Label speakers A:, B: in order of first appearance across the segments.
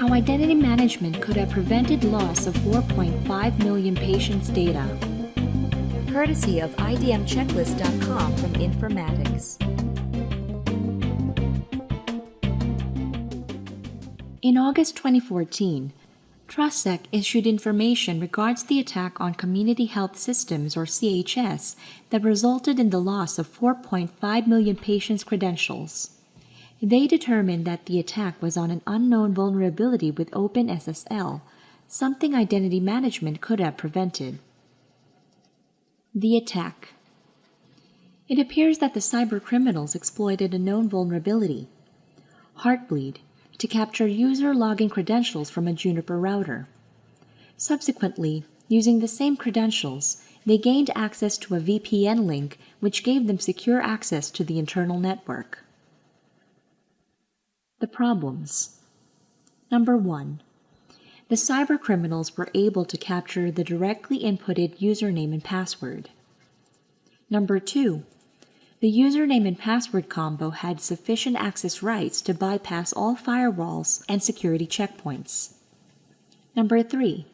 A: How identity management could have prevented loss of 4.5 million patients' data.
B: Courtesy of idmchecklist.com from Informatics.
A: In August 2014, TrustSec issued information regards the attack on Community Health Systems, or CHS, that resulted in the loss of 4.5 million patients' credentials. They determined that the attack was on an unknown vulnerability with OpenSSL, something identity management could have prevented. The attack. It appears that the cybercriminals exploited a known vulnerability, Heartbleed, to capture user login credentials from a Juniper router. Subsequently, using the same credentials, they gained access to a VPN link which gave them secure access to the internal network. The problems. Number 1. The cybercriminals were able to capture the directly inputted username and password. Number 2. The username and password combo had sufficient access rights to bypass all firewalls and security checkpoints. Number 3.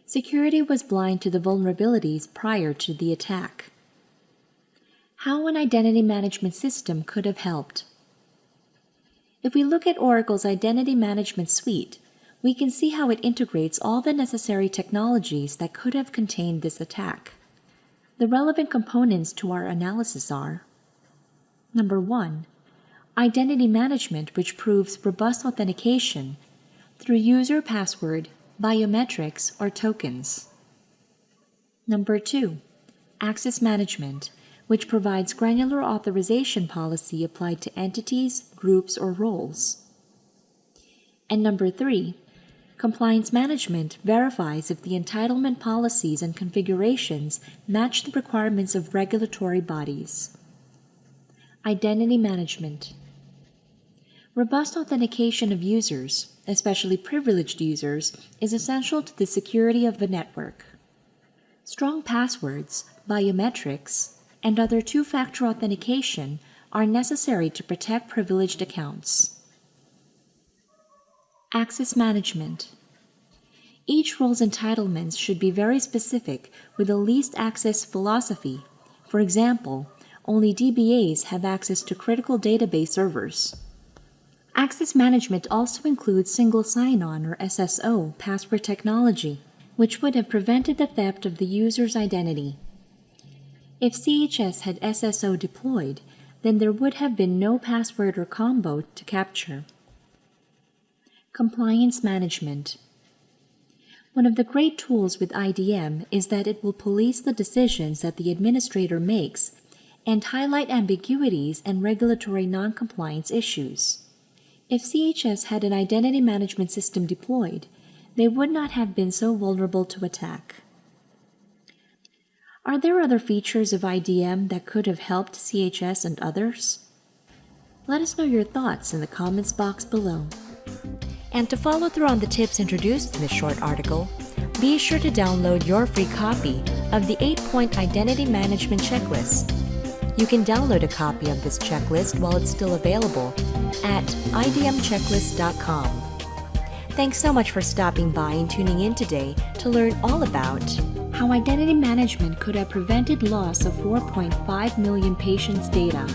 A: Security was blind to the vulnerabilities prior to the attack. How an identity management system could have helped. If we look at Oracle's Identity Management Suite, we can see how it integrates all the necessary technologies that could have contained this attack. The relevant components to our analysis are: Number 1. Identity management, which proves robust authentication through user password, biometrics, or tokens. Number 2. Access management, which provides granular authorization policy applied to entities, groups, or roles. And number 3, compliance management verifies if the entitlement policies and configurations match the requirements of regulatory bodies. Identity management. Robust authentication of users, especially privileged users, is essential to the security of the network. Strong passwords, biometrics, and other two-factor authentication are necessary to protect privileged accounts. Access management. Each role's entitlements should be very specific with a least access philosophy. For example, only DBAs have access to critical database servers. Access management also includes single sign-on, or SSO, password technology, which would have prevented the theft of the user's identity. If CHS had SSO deployed, then there would have been no password or combo to capture. Compliance management. One of the great tools with IDM is that it will police the decisions that the administrator makes and highlight ambiguities and regulatory non-compliance issues. If CHS had an identity management system deployed, they would not have been so vulnerable to attack. Are there other features of IDM that could have helped CHS and others? Let us know your thoughts in the comments box below.
B: And to follow through on the tips introduced in this short article, be sure to download your free copy of the 8-point Identity Management Checklist. You can download a copy of this checklist while it's still available at idmchecklist.com. Thanks so much for stopping by and tuning in today to learn all about
A: how identity management could have prevented loss of 4.5 million patients' data.